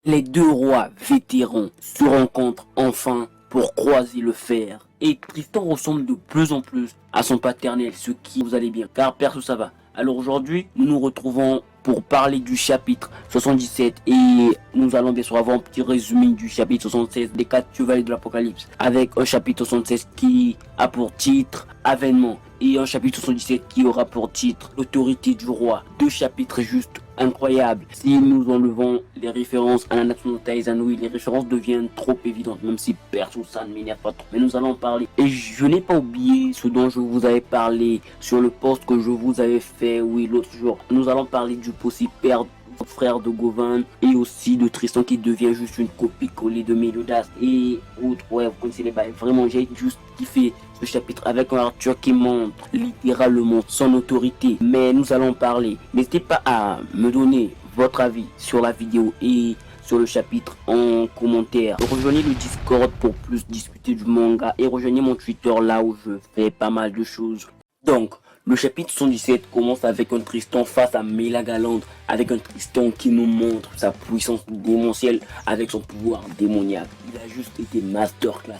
Les deux rois vétérans se rencontrent enfin pour croiser le fer. Et Tristan ressemble de plus en plus à son paternel, ce qui vous allez bien, car perso ça va. Alors aujourd'hui, nous nous retrouvons pour parler du chapitre 77 et nous allons bien sûr avoir un petit résumé du chapitre 76 des 4 chevaliers de l'Apocalypse avec un chapitre 76 qui a pour titre Avènement et un chapitre 77 qui aura pour titre L'autorité du roi. Deux chapitres juste incroyables. Si nous enlevons les références à la nation de Taizanoui, les références deviennent trop évidentes, même si perso ça ne m'énerve pas trop. Mais nous allons en parler. Et je n'ai pas oublié ce dont je vous avais parlé sur le post que je vous avais fait, oui, l'autre jour. Nous allons parler du possible père frère de Govan et aussi de Tristan qui devient juste une copie collée de Meliodas et autres. Ouais, vous connaissez les bails. Vraiment, j'ai juste kiffé ce chapitre avec un Arthur qui montre littéralement son autorité. Mais nous allons parler. N'hésitez pas à me donner votre avis sur la vidéo et sur le chapitre en commentaire. Rejoignez le Discord pour plus discuter du manga et rejoignez mon Twitter là où je fais pas mal de choses. Donc, le chapitre 117 commence avec un Tristan face à Mélagalande, avec un Tristan qui nous montre sa puissance démentielle avec son pouvoir démoniaque. Il a juste été masterclass,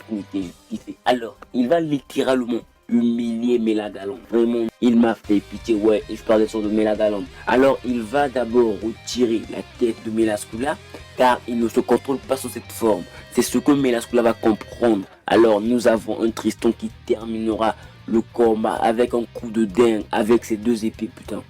alors, il va littéralement humilier Mélagalande. Vraiment, il m'a fait pitié, ouais, et je parle de Mélagalande. Alors, il va d'abord retirer la tête de Mélascula, car il ne se contrôle pas sous cette forme. C'est ce que Mélascula va comprendre. Alors, nous avons un Tristan qui terminera le combat avec un coup de dingue avec ses deux épées, putain.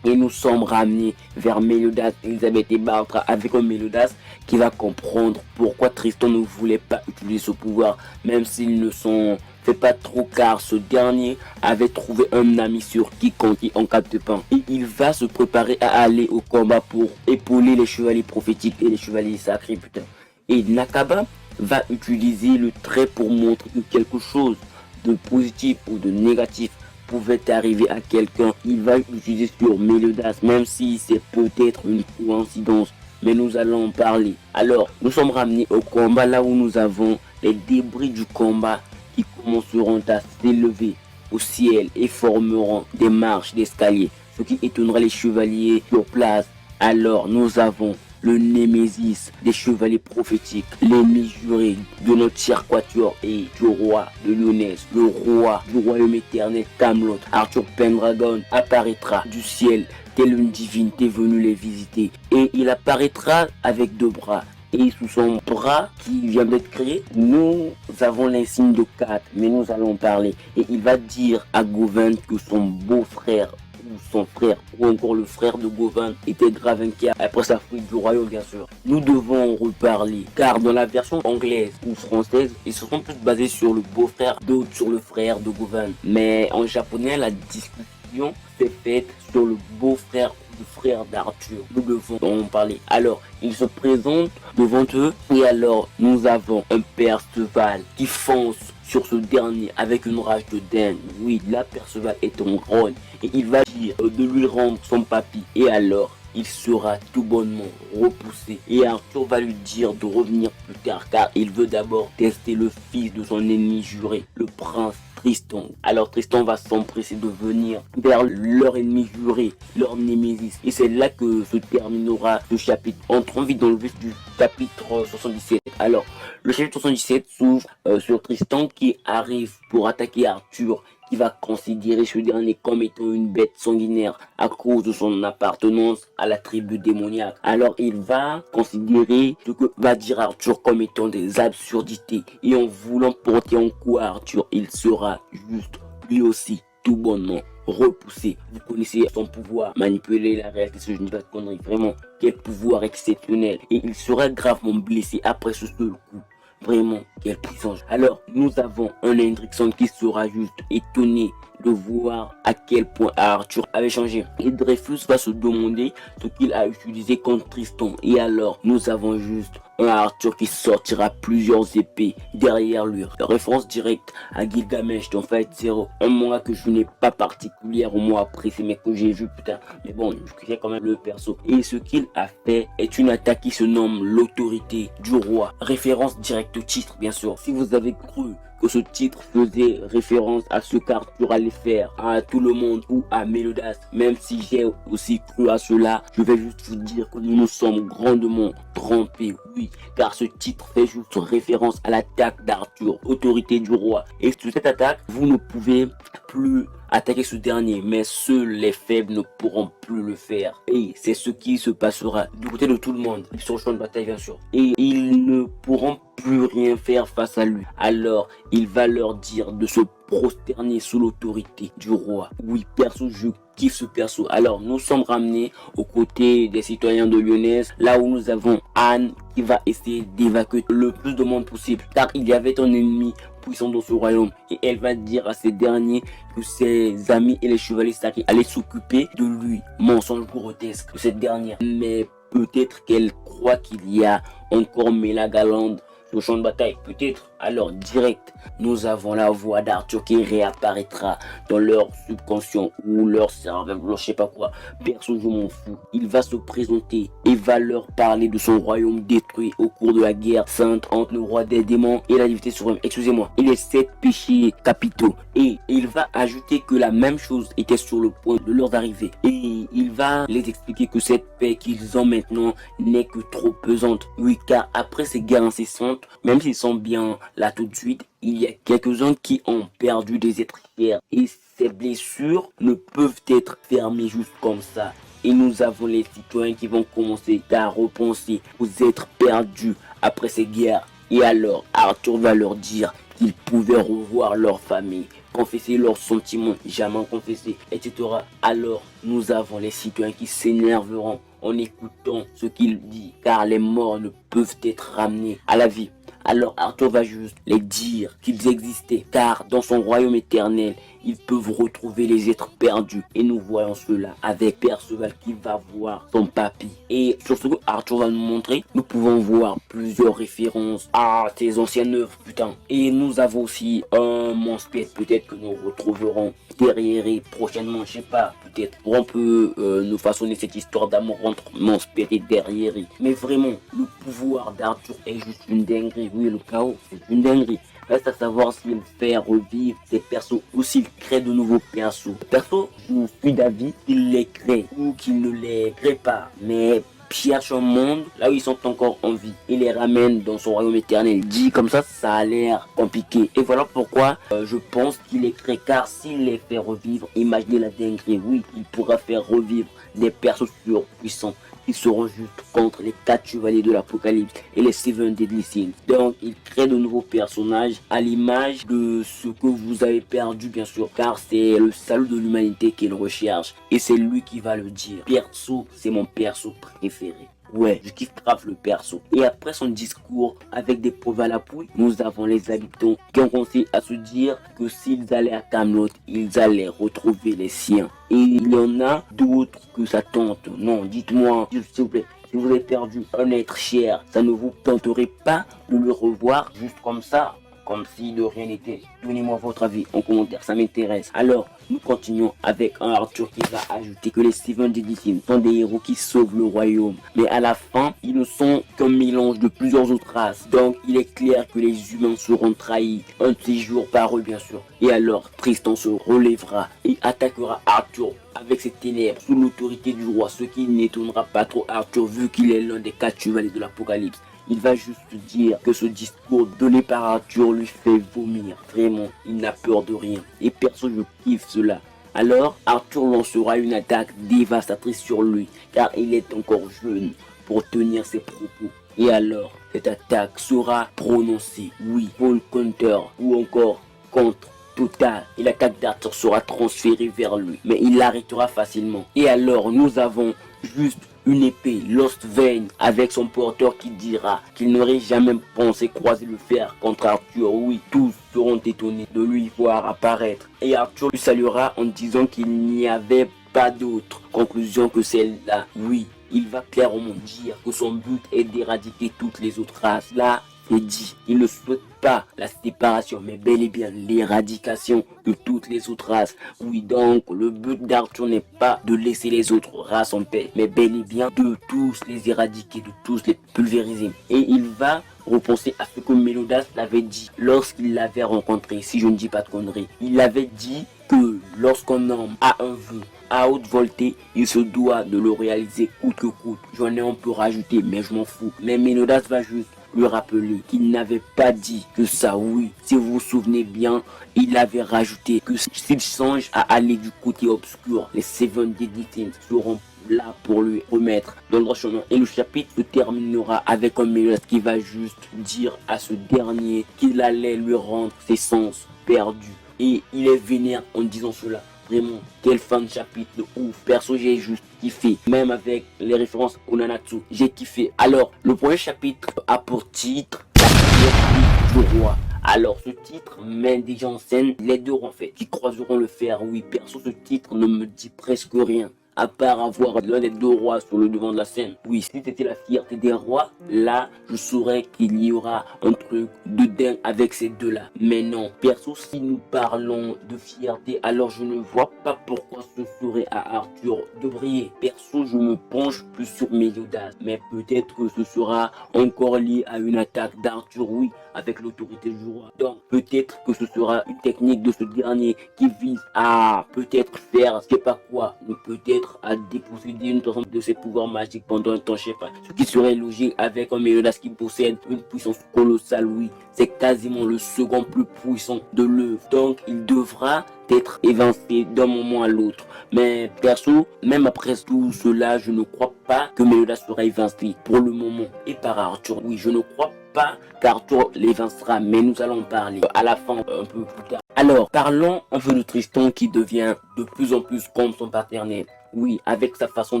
Et nous sommes ramenés vers Meliodas, Elisabeth et Bartra avec un Meliodas qui va comprendre pourquoi Tristan ne voulait pas utiliser ce pouvoir, même s'ils ne sont fait pas trop, car ce dernier avait trouvé un ami sur quiconque en cas de pain. Et il va se préparer à aller au combat pour épauler les chevaliers prophétiques et les chevaliers sacrés, putain. Et Nakaba va utiliser le trait pour montrer que quelque chose de positif ou de négatif pouvait arriver à quelqu'un. Il va utiliser sur Meliodas, même si c'est peut-être une coïncidence, mais nous allons en parler. Alors, nous sommes ramenés au combat là où nous avons les débris du combat qui commenceront à s'élever au ciel et formeront des marches d'escalier, ce qui étonnera les chevaliers sur place. Alors, nous avons le Némésis des chevaliers prophétiques, l'ennemi juré de notre cher quatuor et du roi de Lyonesse, le roi du royaume éternel Camelot. Arthur Pendragon apparaîtra du ciel telle une divinité venue les visiter et il apparaîtra avec deux bras. Et sous son bras qui vient d'être créé, nous avons l'insigne de 4, mais nous allons parler. Et il va dire à Govan que son beau-frère ou son frère, ou encore le frère de Govan, était grave inquiet après sa fuite du royaume, bien sûr. Nous devons en reparler, car dans la version anglaise ou française, ils se sont tous basés sur le beau-frère, d'autres sur le frère de Govan. Mais en japonais, la discussion s'est faite sur le beau-frère du frère d'Arthur. Nous devons en parler. Alors, il se présente devant eux, et alors, nous avons un Perceval qui fonce sur ce dernier avec une rage de dingue. Oui, là, Perceval est en grogne et il va dire de lui rendre son papy. Et alors, il sera tout bonnement repoussé. Et Arthur va lui dire de revenir plus tard car il veut d'abord tester le fils de son ennemi juré, le prince Tristan. Alors Tristan va s'empresser de venir vers leur ennemi juré, leur némésis. Et c'est là que se terminera ce chapitre. Entrons vite dans le vif du chapitre 77. Alors, le chapitre 77 s'ouvre sur Tristan qui arrive pour attaquer Arthur, qui va considérer ce dernier comme étant une bête sanguinaire à cause de son appartenance à la tribu démoniaque. Alors il va considérer ce que va dire Arthur comme étant des absurdités. Et en voulant porter en coup à Arthur, il sera juste lui aussi tout bonnement repoussé. Vous connaissez son pouvoir, manipuler la réalité, ce genre de conneries. Vraiment, quel pouvoir exceptionnel. Et il sera gravement blessé après ce seul coup. Vraiment, quelle puissance. Alors, nous avons un Hendrickson qui sera juste étonné de voir à quel point Arthur avait changé. Et Dreyfus va se demander ce qu'il a utilisé contre Tristan. Et alors, nous avons juste un Arthur qui sortira plusieurs épées derrière lui. Référence directe à Gilgamesh dans Fight Zero. Un manga que je n'ai pas particulièrement apprécié, mais que j'ai vu, putain. Mais bon, je sais quand même le perso. Et ce qu'il a fait est une attaque qui se nomme l'autorité du roi. Référence directe au titre, bien sûr. Si vous avez cru que ce titre faisait référence à ce qu'Arthur allait faire à tout le monde ou à Mélodas. Même si j'ai aussi cru à cela, je vais juste vous dire que nous nous sommes grandement trompés, oui, car ce titre fait juste référence à l'attaque d'Arthur, autorité du roi. Et sur cette attaque, vous ne pouvez plus attaquer ce dernier, mais seuls les faibles ne pourront plus le faire. Et c'est ce qui se passera du côté de tout le monde, sur le champ de bataille bien sûr. Et ils ne pourront plus rien faire face à lui. Alors, il va leur dire de se prosterner sous l'autorité du roi. Oui, perso, je kiffe ce perso. Alors, nous sommes ramenés aux côtés des citoyens de Lyonnaise, là où nous avons Anne qui va essayer d'évacuer le plus de monde possible, car il y avait un ennemi puissant dans ce royaume, et elle va dire à ces derniers que ses amis et les chevaliers sacrés allaient s'occuper de lui. Mensonge grotesque de cette dernière, mais peut-être qu'elle croit qu'il y a encore Mélagalande sur le champ de bataille, peut-être. Alors direct, nous avons la voix d'Arthur qui réapparaîtra dans leur subconscient ou leur cerveau, je sais pas quoi. Perso, je m'en fous. Il va se présenter et va leur parler de son royaume détruit au cours de la guerre sainte entre le roi des démons et la divinité suprême. Excusez-moi. Et les 7 péchés capitaux. Et il va ajouter que la même chose était sur le point de leur arriver. Et il va les expliquer que cette paix qu'ils ont maintenant n'est que trop pesante. Oui, car après ces guerres incessantes, même s'ils sont bien là tout de suite, il y a quelques-uns qui ont perdu des êtres chers et ces blessures ne peuvent être fermées juste comme ça. Et nous avons les citoyens qui vont commencer à repenser aux êtres perdus après ces guerres. Et alors, Arthur va leur dire qu'ils pouvaient revoir leur famille, confesser leurs sentiments jamais confessés, etc. Alors, nous avons les citoyens qui s'énerveront en écoutant ce qu'il dit, car les morts ne peuvent être ramenés à la vie. Alors Arthur va juste les dire qu'ils existaient, car dans son royaume éternel, ils peuvent retrouver les êtres perdus. Et nous voyons cela avec Perceval qui va voir son papy. Et sur ce que Arthur va nous montrer, nous pouvons voir plusieurs références à ses anciennes œuvres, putain. Et nous avons aussi un monstre peut-être que nous retrouverons derrière et prochainement, je sais pas, peut-être on peut nous façonner cette histoire d'amour entre monstre et derrière. Mais vraiment, le pouvoir d'Arthur est juste une dinguerie. Oui, le chaos, c'est une dinguerie. Reste à savoir s'il fait revivre ses persos ou s'il crée de nouveaux persos. Perso, je suis d'avis qu'il les crée ou qu'il ne les crée pas. Mais cherche un monde là où ils sont encore en vie et les ramène dans son royaume éternel. Dit comme ça a l'air compliqué. Et voilà pourquoi je pense qu'il les crée, car s'il les fait revivre, imaginez la dinguerie. Oui, il pourra faire revivre des persos surpuissants qui seront juste contre les 4 chevaliers de l'Apocalypse et les 7 Deadly Sins. Donc il crée de nouveaux personnages à l'image de ce que vous avez perdu, bien sûr, car c'est le salut de l'humanité qu'il recherche et c'est lui qui va le dire. Perso, c'est mon perso préféré. Ouais, je kiffe grave le perso. Et après son discours avec des preuves à l'appui, nous avons les habitants qui ont commencé à se dire que s'ils allaient à Camelot, ils allaient retrouver les siens. Et il y en a d'autres que ça tente. Non, dites-moi, s'il vous plaît, si vous avez perdu un être cher, ça ne vous tenterait pas de le revoir juste comme ça, comme si de rien n'était? Donnez-moi votre avis en commentaire, ça m'intéresse. Alors, nous continuons avec un Arthur qui va ajouter que les Steven Dedicine sont des héros qui sauvent le royaume. Mais à la fin, ils ne sont qu'un mélange de plusieurs autres races. Donc, il est clair que les humains seront trahis un de ces jours par eux, bien sûr. Et alors, Tristan se relèvera et attaquera Arthur avec ses ténèbres sous l'autorité du roi. Ce qui n'étonnera pas trop Arthur vu qu'il est l'un des 4 chevaliers de l'Apocalypse. Il va juste dire que ce discours donné par Arthur lui fait vomir. Vraiment, il n'a peur de rien. Et perso, je kiffe cela. Alors, Arthur lancera une attaque dévastatrice sur lui, car il est encore jeune pour tenir ses propos. Et alors, cette attaque sera prononcée, oui, full counter ou encore contre total. Et l'attaque d'Arthur sera transférée vers lui, mais il l'arrêtera facilement. Et alors, nous avons juste une épée Lost Vein avec son porteur qui dira qu'il n'aurait jamais pensé croiser le fer contre Arthur. Oui, tous seront étonnés de lui voir apparaître. Et Arthur lui saluera en disant qu'il n'y avait pas d'autre conclusion que celle-là. Oui, il va clairement dire que son but est d'éradiquer toutes les autres races. Là, c'est dit, il ne souhaite pas la séparation, mais bel et bien l'éradication de toutes les autres races. Oui, donc le but d'Arthur n'est pas de laisser les autres races en paix, mais bel et bien de tous les éradiquer, de tous les pulvériser. Et il va repensez à ce que Mélodas l'avait dit lorsqu'il l'avait rencontré, si je ne dis pas de conneries. Il avait dit que lorsqu'un homme a un vœu à haute volée, il se doit de le réaliser coûte que coûte. J'en ai un peu rajouté, mais je m'en fous. Mais Mélodas va juste lui rappeler qu'il n'avait pas dit que ça, oui. Si vous vous souvenez bien, il avait rajouté que s'il songe à aller du côté obscur, les Seven Deadly Sins seront là pour lui remettre dans le droit chemin. Et le chapitre se terminera avec un Mélodas qui va juste dire à ce dernier qu'il allait lui rendre ses sens perdus. Et il est vénère en disant cela. Vraiment, quel fan de chapitre de ouf. Perso, j'ai juste kiffé. Même avec les références au Nanatsu, j'ai kiffé. Alors, le premier chapitre a pour titre La prière du roi. Alors, ce titre met déjà en scène les deux rois en fait, qui croiseront le fer. Oui, perso, ce titre ne me dit presque rien. À part avoir l'un des deux rois sur le devant de la scène. Oui, si c'était la fierté des rois, là, je saurais qu'il y aura un truc de dingue avec ces deux-là. Mais non, perso, si nous parlons de fierté, alors je ne vois pas pourquoi ce serait à Arthur de briller. Perso, je me penche plus sur Mélodas, mais peut-être que ce sera encore lié à une attaque d'Arthur, oui, avec l'autorité du roi. Donc, peut-être que ce sera une technique de ce dernier qui vise à peut-être faire, je sais pas quoi, ou peut-être à déposséder une personne de ses pouvoirs magiques pendant un temps, je sais pas. Ce qui serait logique avec un Mélodas qui possède une puissance colossale, oui. C'est quasiment le second plus puissant de l'œuvre. Donc, il devra être évincé d'un moment à l'autre. Mais perso, même après tout cela, je ne crois pas que Mélodas sera évincé pour le moment. Et par Arthur, oui, je ne crois pas qu'Arthur l'évincera, mais nous allons en parler à la fin, un peu plus tard. Alors, parlons un peu de Tristan qui devient de plus en plus comme son paternel. Oui, avec sa façon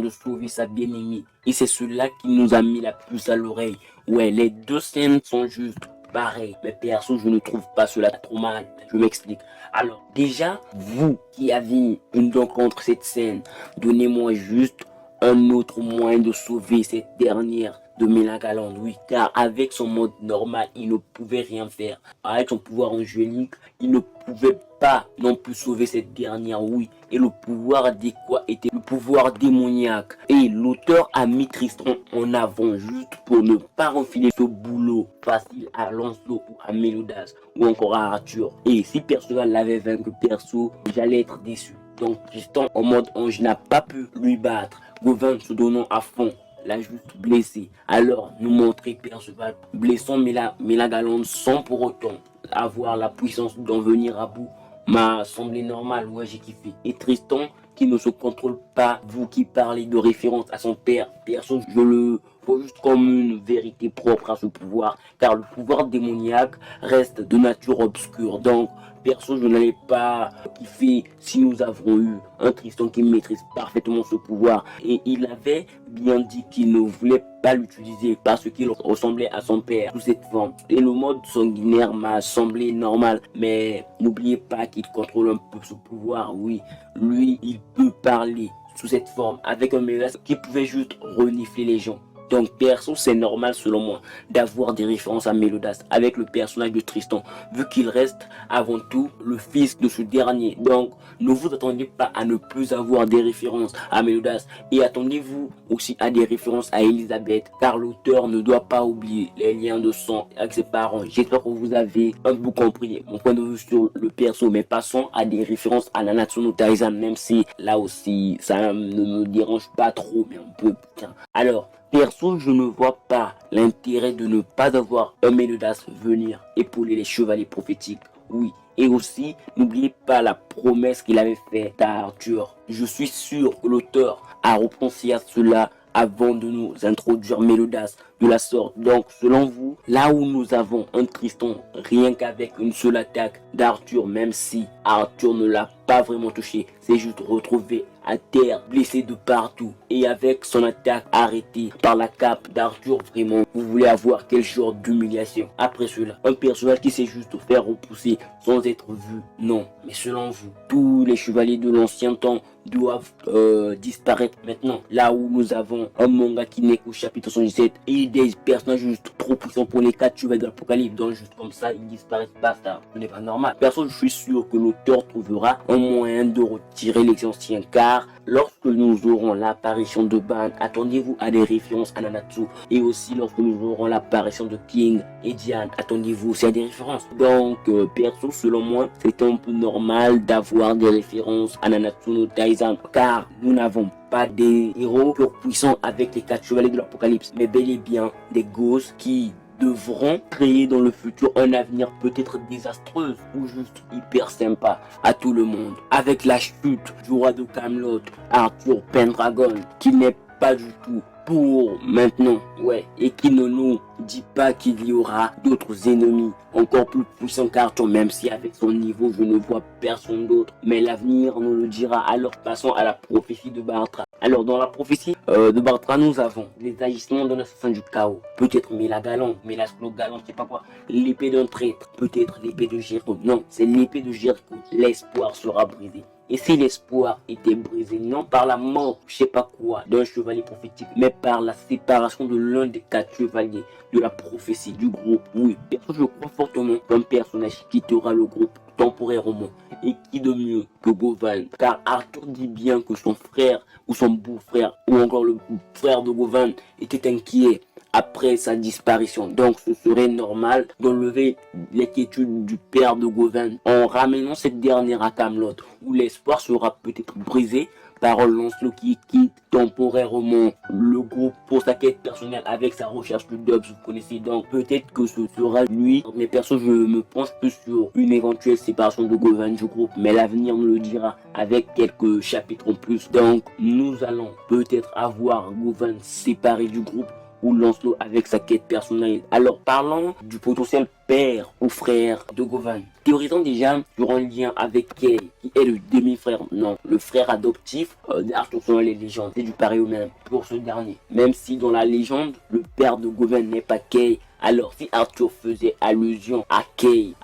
de sauver sa bien-aimée. Et c'est cela qui nous a mis la puce à l'oreille. Ouais, les deux scènes sont juste pareilles. Mais perso, je ne trouve pas cela trop mal. Je m'explique. Alors, déjà, vous qui avez une dent contre cette scène, donnez-moi juste un autre moyen de sauver cette dernière de Mélagalande, oui, car avec son mode normal, il ne pouvait rien faire. Avec son pouvoir angélique, il ne pouvait pas non plus sauver cette dernière, oui. Et le pouvoir adéquat était le pouvoir démoniaque. Et l'auteur a mis Tristan en avant juste pour ne pas refiler ce boulot facile à Lancelot ou à Mélodas ou encore à Arthur. Et si Perceval l'avait vaincu perso, j'allais être déçu. Donc Tristan en mode ange n'a pas pu lui battre. Gauvin se donnant à fond l'a juste blessé. Alors nous montrer Perceval blessant Mélagalande sans pour autant avoir la puissance d'en venir à bout m'a semblé normal. Ouais, j'ai kiffé. Et Tristan qui ne se contrôle pas, vous qui parlez de référence à son père, perso je le vois juste comme une vérité propre à ce pouvoir, car le pouvoir démoniaque reste de nature obscure. Donc perso, je n'allais pas kiffer si nous avons eu un Tristan qui maîtrise parfaitement ce pouvoir. Et il avait bien dit qu'il ne voulait pas l'utiliser parce qu'il ressemblait à son père sous cette forme. Et le mode sanguinaire m'a semblé normal. Mais n'oubliez pas qu'il contrôle un peu ce pouvoir. Oui, lui, il peut parler sous cette forme avec un Mélodas qui pouvait juste renifler les gens. Donc perso, c'est normal selon moi d'avoir des références à Mélodas avec le personnage de Tristan, vu qu'il reste avant tout le fils de ce dernier. Donc ne vous attendez pas à ne plus avoir des références à Mélodas et attendez-vous aussi à des références à Elisabeth, car l'auteur ne doit pas oublier les liens de sang avec ses parents. J'espère que vous avez un peu compris mon point de vue sur le perso, mais passons à des références à Nanatsu no Taizan, même si là aussi ça ne me dérange pas trop, mais un peu putain. Alors, perso, je ne vois pas l'intérêt de ne pas avoir un Mélodas venir épauler les chevaliers prophétiques. Oui, et aussi, n'oubliez pas la promesse qu'il avait faite à Arthur. Je suis sûr que l'auteur a repensé à cela avant de nous introduire Mélodas de la sorte. Donc, selon vous, là où nous avons un Tristan, rien qu'avec une seule attaque d'Arthur, même si Arthur ne l'a pas vraiment touché, c'est juste retrouvé à terre, blessé de partout, et avec son attaque arrêtée par la cape d'Arthur, vraiment, vous voulez avoir quel genre d'humiliation après cela? Un personnage qui sait juste faire repousser sans être vu? Non. Mais selon vous, tous les chevaliers de l'ancien temps doivent disparaître maintenant, là où nous avons un manga qui n'est qu'au chapitre 77 et des personnages juste trop puissant pour les 4 chevaliers de l'Apocalypse. Donc juste comme ça, ils disparaissent, basta. Ce n'est pas normal. Perso, je suis sûr que l'auteur trouvera un moyen de retirer les anciens, car lorsque nous aurons l'apparition de Ban, attendez-vous à des références à Nanatsu. Et aussi lorsque nous aurons l'apparition de King et Diane, attendez-vous aussi à des références. Donc perso, selon moi, c'est un peu normal d'avoir des références à Nanatsu no Taizan, car nous n'avons pas des héros puissants avec les 4 chevaliers de l'Apocalypse, mais bel et bien des gosses qui devront créer dans le futur un avenir peut-être désastreux ou juste hyper sympa à tout le monde. Avec la chute du roi de Camelot, Arthur Pendragon, qui n'est pas du tout pour maintenant, et qui ne nous dit pas qu'il y aura d'autres ennemis encore plus puissants qu'Arthur, même si avec son niveau je ne vois personne d'autre, mais l'avenir nous le dira. Alors passons à la prophétie de Bartra. Alors dans la prophétie de Bartra, nous avons les agissements d'un assassin du chaos, peut-être Mila Galant, je sais pas quoi, l'épée d'un traître, peut-être l'épée de Jéricho. Non, c'est l'épée de Jéricho. L'espoir sera brisé. Et si l'espoir était brisé, non par la mort, je sais pas quoi, d'un chevalier prophétique, mais par la séparation de l'un des 4 chevaliers de la prophétie du groupe, oui, perso, je crois fortement qu'un personnage quittera le groupe temporairement. Et qui de mieux que Govan, car Arthur dit bien que son frère ou son beau-frère ou encore le frère de Govan était inquiet après sa disparition. Donc ce serait normal d'enlever l'inquiétude du père de Govan en ramenant cette dernière à Camelot, où l'espoir sera peut-être brisé par Lancelot qui quitte temporairement le groupe pour sa quête personnelle avec sa recherche de Dubs, vous connaissez. Donc peut-être que ce sera lui, mais perso je me penche plus sur une éventuelle séparation de Govan du groupe, mais l'avenir nous le dira avec quelques chapitres en plus. Donc nous allons peut-être avoir Govan séparé du groupe ou Lancelot avec sa quête personnelle. Alors parlons du potentiel père ou frère de Govan. Théorisons déjà sur un lien avec Kay, qui est le demi-frère, non, le frère adoptif d'Arthur selon les légendes. C'est du pareil au même pour ce dernier. Même si dans la légende, le père de Govan n'est pas Kay, alors si Arthur faisait allusion à Kay,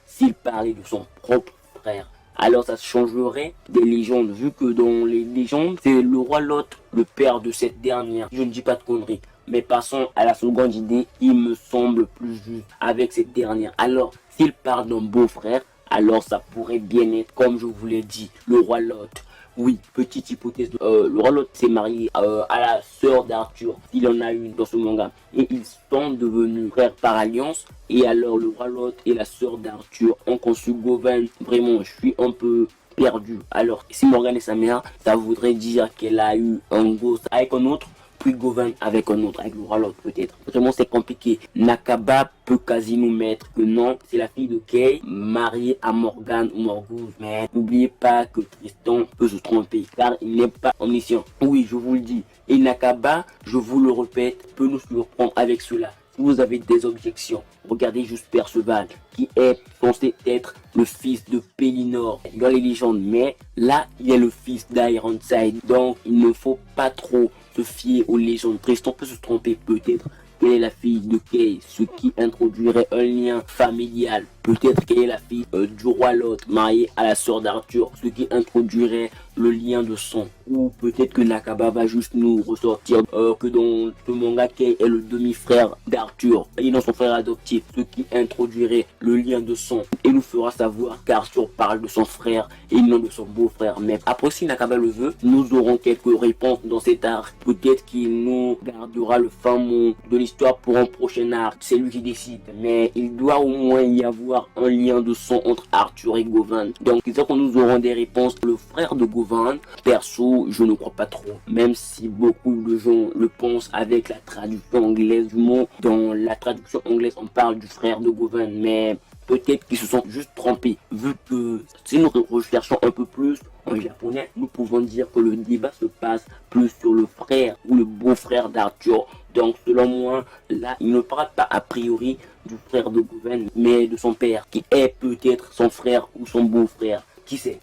s'il parlait de son propre frère, alors ça changerait des légendes, vu que dans les légendes, c'est le roi Lot, le père de cette dernière. Je ne dis pas de conneries. Mais passons à la seconde idée, il me semble plus juste avec cette dernière. Alors, s'il parle d'un beau-frère, alors ça pourrait bien être, comme je vous l'ai dit, le roi Lot. Oui, petite hypothèse, le roi Lot s'est marié à la sœur d'Arthur, il en a une dans ce manga. Et ils sont devenus frères par alliance. Et alors le roi Lot et la sœur d'Arthur ont conçu Govan. Vraiment, je suis un peu perdu. Alors, si Morgane est sa mère, ça voudrait dire qu'elle a eu un gosse avec un autre, puis Govan avec un autre, avec le roi Lot peut-être. Vraiment c'est compliqué. Nakaba peut quasi nous mettre que non, c'est la fille de Kay, mariée à Morgane ou Morgause. Mais n'oubliez pas que Tristan peut se tromper, car il n'est pas omniscient. Oui, je vous le dis. Et Nakaba, je vous le répète, peut nous surprendre avec cela. Si vous avez des objections, regardez juste Perceval, qui est censé être le fils de Pellinor dans les légendes. Mais là, il est le fils d'Ironside. Donc, il ne faut pas trop se fier aux légendes. Tristan peut se tromper peut-être qu'elle est la fille de Kay, ce qui introduirait un lien familial. Peut-être qu'elle est la fille du roi Lot, mariée à la sœur d'Arthur, ce qui introduirait le lien de sang. Ou peut-être que Nakaba va juste nous ressortir que dans ce manga, Kay est le demi-frère d'Arthur et non son frère adoptif, ce qui introduirait le lien de sang et nous fera savoir qu'Arthur parle de son frère et non de son beau-frère. Mais après, si Nakaba le veut, nous aurons quelques réponses dans cet arc. Peut-être qu'il nous gardera le fin mot de l'histoire pour un prochain arc, c'est lui qui décide. Mais il doit au moins y avoir un lien de sang entre Arthur et Govan. Donc c'est ça que nous aurons des réponses. Le frère de Govan, perso, je ne crois pas trop. Même si beaucoup de gens le pensent avec la traduction anglaise du mot. Dans la traduction anglaise, on parle du frère de Govan, mais peut-être qu'ils se sont juste trompés. Vu que si nous recherchons un peu plus en japonais, nous pouvons dire que le débat se passe plus sur le frère ou le beau-frère d'Arthur. Donc selon moi, là, il ne parle pas a priori du frère de Govan, mais de son père, qui est peut-être son frère ou son beau-frère. Qui sait?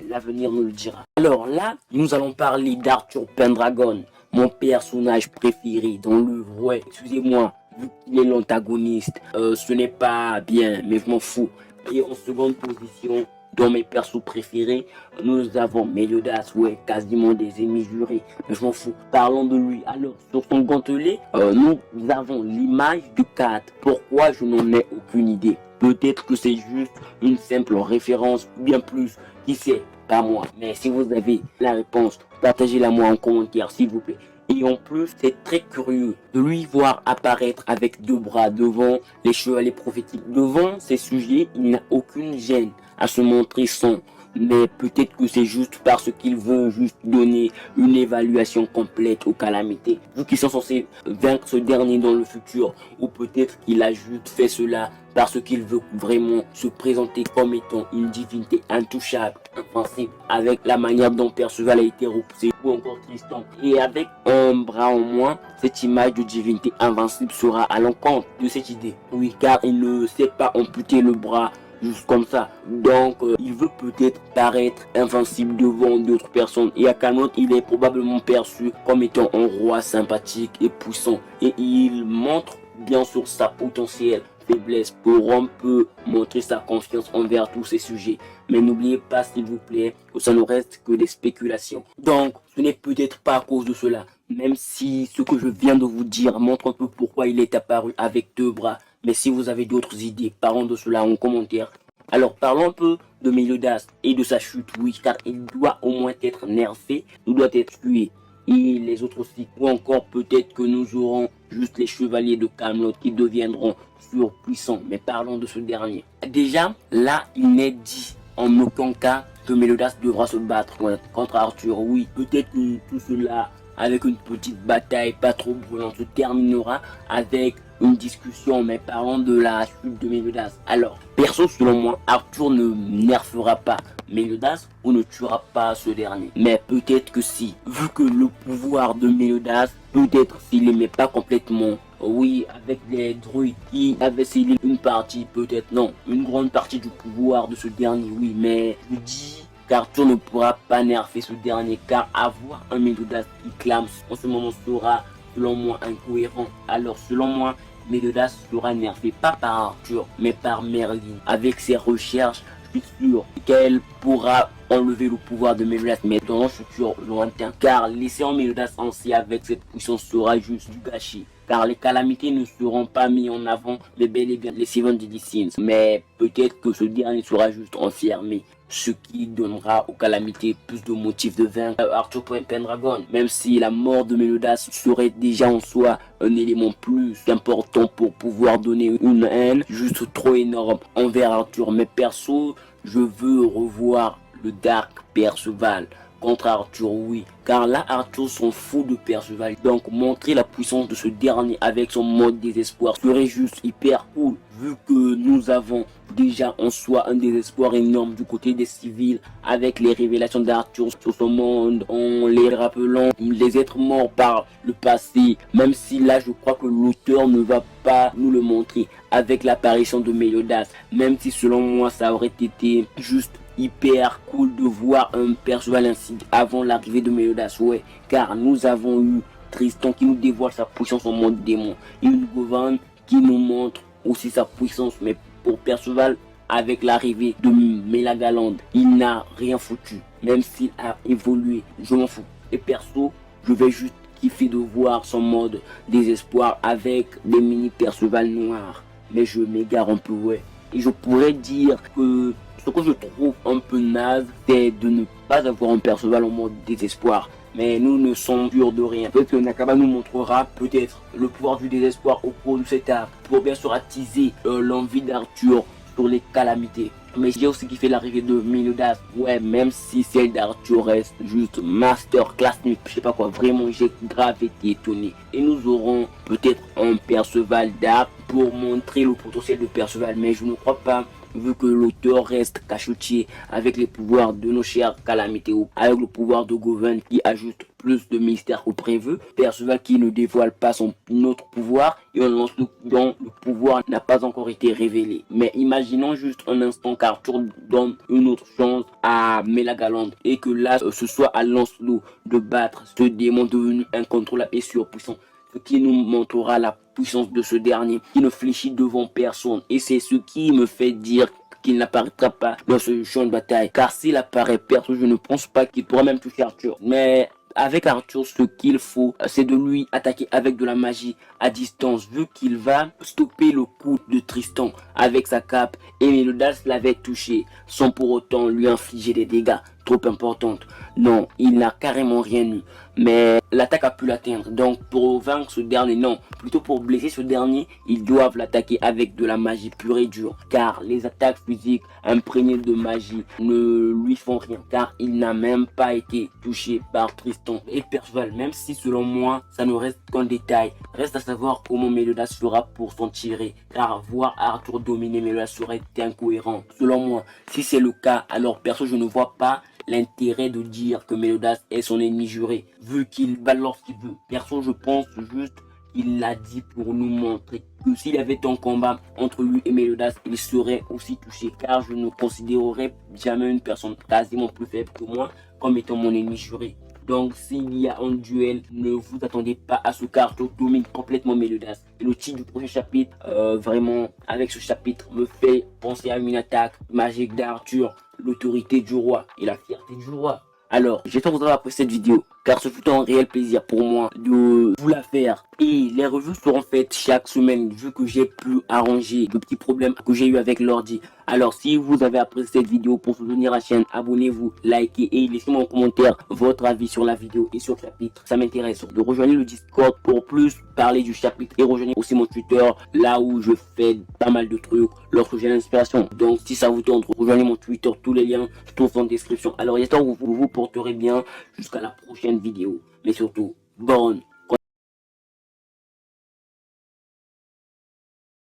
L'avenir nous le dira. Alors là, nous allons parler d'Arthur Pendragon, mon personnage préféré dans l'œuvre. Excusez-moi, vu qu'il est l'antagoniste, ce n'est pas bien, mais je m'en fous. Et en seconde position, Dans mes persos préférés, nous avons Meliodas, ouais, quasiment des ennemis jurés. Mais je m'en fous. Parlons de lui. Alors, sur son gantelet, nous avons l'image de Kat. Pourquoi je n'en ai aucune idée. Peut-être que c'est juste une simple référence, ou bien plus. Qui sait? Pas moi. Mais si vous avez la réponse, partagez-la moi en commentaire, s'il vous plaît. Et en plus, c'est très curieux de lui voir apparaître avec deux bras devant les chevaliers prophétiques. Devant ces sujets, il n'a aucune gêne à se montrer sans. Mais peut-être que c'est juste parce qu'il veut juste donner une évaluation complète aux calamités. Vu qu'ils sont censés vaincre ce dernier dans le futur. Ou peut-être qu'il a juste fait cela parce qu'il veut vraiment se présenter comme étant une divinité intouchable, invincible, avec la manière dont Perceval a été repoussé, ou encore Tristan. Et avec un bras en moins, cette image de divinité invincible sera à l'encontre de cette idée. Oui, car il ne sait pas amputer le bras juste comme ça. Donc, il veut peut-être paraître invincible devant d'autres personnes. Et à Camelot, il est probablement perçu comme étant un roi sympathique et puissant. Et il montre bien sûr sa potentielle faiblesse pour un peu montrer sa confiance envers tous ces sujets. Mais n'oubliez pas, s'il vous plaît, que ça ne reste que des spéculations. Donc, ce n'est peut-être pas à cause de cela. Même si ce que je viens de vous dire montre un peu pourquoi il est apparu avec deux bras. Mais si vous avez d'autres idées, parlons de cela en commentaire. Alors, parlons un peu de Meliodas et de sa chute, oui, car il doit au moins être nerfé, il doit être tué. Et les autres aussi, ou encore peut-être que nous aurons juste les chevaliers de Camelot qui deviendront surpuissants. Mais parlons de ce dernier. Déjà, là, il n'est dit en aucun cas que Meliodas devra se battre contre Arthur. Oui, peut-être que tout cela, avec une petite bataille pas trop brûlante, se terminera avec une discussion, mais parlons de la chute de Meliodas. Alors, perso, selon moi, Arthur ne nerfera pas Meliodas ou ne tuera pas ce dernier. Mais peut-être que si, vu que le pouvoir de Meliodas, peut-être s'il n'aimait pas complètement, oui, avec les druides qui avaient scellé une partie, peut-être non, une grande partie du pouvoir de ce dernier, oui, mais je dis qu'Arthur ne pourra pas nerfer ce dernier, car avoir un Meliodas qui clame en ce moment sera, selon moi, incohérent. Alors, selon moi, Meliodas sera nerfé pas par Arthur, mais par Merlin. Avec ses recherches, je suis sûr qu'elle pourra enlever le pouvoir de Meliodas, mais dans un futur lointain. Car laisser en Meliodas ainsi avec cette puissance sera juste du gâchis. Car les calamités ne seront pas mis en avant, mais bel et bien les Seven Deadly Sins. Mais peut-être que ce dernier sera juste enfermé, ce qui donnera aux calamités plus de motifs de vaincre Arthur Pendragon. Même si la mort de Meliodas serait déjà en soi un élément plus important pour pouvoir donner une haine juste trop énorme envers Arthur. Mais perso, je veux revoir le Dark Perceval contre Arthur, oui, car là Arthur s'en fout de Perceval, donc montrer la puissance de ce dernier avec son mode désespoir serait juste hyper cool, vu que nous avons déjà en soi un désespoir énorme du côté des civils avec les révélations d'Arthur sur son monde, en les rappelant les êtres morts par le passé, même si là je crois que l'auteur ne va pas nous le montrer avec l'apparition de Meliodas, même si selon moi ça aurait été juste hyper cool de voir un Perceval ainsi avant l'arrivée de Meliodas, ouais, car nous avons eu Tristan qui nous dévoile sa puissance en mode démon, et une Govan qui nous montre aussi sa puissance, mais pour Perceval, avec l'arrivée de Melagalande, il n'a rien foutu, même s'il a évolué, je m'en fous. Et perso, je vais juste kiffer de voir son mode désespoir avec des mini Perceval noirs, mais je m'égare un peu, ouais, et je pourrais dire que ce que je trouve un peu naze, c'est de ne pas avoir un Perceval en mode désespoir. Mais nous ne sommes sûrs de rien. Peut-être que Nakaba nous montrera peut-être le pouvoir du désespoir au cours de cet arc pour bien sûr attiser l'envie d'Arthur sur les calamités. Mais j'ai aussi kiffé l'arrivée de Meliodas. Ouais, même si celle d'Arthur reste juste masterclass, je sais pas quoi, vraiment j'ai grave été étonné. Et nous aurons peut-être un Perceval d'arc pour montrer le potentiel de Perceval, mais je ne crois pas, vu que l'auteur reste cachotier avec les pouvoirs de nos chers calamités, avec le pouvoir de Govan qui ajoute plus de mystère au prévu, Perceval qui ne dévoile pas son autre pouvoir et un lance dont le pouvoir n'a pas encore été révélé. Mais imaginons juste un instant qu'Arthur donne une autre chance à Melagalande et que là ce soit à Lancelot de battre ce démon devenu incontrôlable et surpuissant, ce qui nous montrera la puissance de ce dernier qui ne fléchit devant personne, et c'est ce qui me fait dire qu'il n'apparaîtra pas dans ce champ de bataille. Car s'il apparaît, perso, je ne pense pas qu'il pourra même toucher Arthur. Mais avec Arthur, ce qu'il faut, c'est de lui attaquer avec de la magie à distance, vu qu'il va stopper le coup de Tristan avec sa cape, et Méliodas l'avait touché, sans pour autant lui infliger des dégâts trop importantes. Non, il n'a carrément rien eu, mais l'attaque a pu l'atteindre. Donc pour vaincre ce dernier, non, plutôt pour blesser ce dernier, ils doivent l'attaquer avec de la magie pure et dure, car les attaques physiques imprégnées de magie ne lui font rien, car il n'a même pas été touché par Tristan et Perceval, même si selon moi ça ne reste qu'un détail. Reste à savoir comment Méliodas fera pour s'en tirer, car voir Arthur dominer Méliodas serait incohérent. Selon moi, si c'est le cas, alors perso je ne vois pas l'intérêt de dire que Méliodas est son ennemi juré, vu qu'il balance ce qu'il veut. Perso, je pense juste qu'il l'a dit pour nous montrer que s'il y avait un combat entre lui et Méliodas, il serait aussi touché, car je ne considérerais jamais une personne quasiment plus faible que moi comme étant mon ennemi juré. Donc s'il y a un duel, ne vous attendez pas à ce qu'Arthur domine complètement Méliodas. Et le titre du prochain chapitre, vraiment, avec ce chapitre, me fait penser à une attaque magique d'Arthur, l'autorité du roi et la fierté du roi. Alors, j'espère que vous avez apprécié cette vidéo, car ce fut un réel plaisir pour moi de vous la faire. Et les reviews seront faites chaque semaine, vu que j'ai pu arranger de petits problèmes que j'ai eu avec l'ordi. Alors, si vous avez apprécié cette vidéo, pour soutenir la chaîne, abonnez-vous, likez et laissez-moi en commentaire votre avis sur la vidéo et sur le chapitre. Ça m'intéresse. De rejoindre le Discord pour plus parler du chapitre et rejoignez aussi mon Twitter, là où je fais pas mal de trucs lorsque j'ai l'inspiration. Donc, si ça vous tente, rejoignez mon Twitter, tous les liens se trouvent en description. Alors, j'espère que vous vous porterez bien jusqu'à la prochaine vidéo. Mais surtout, bonne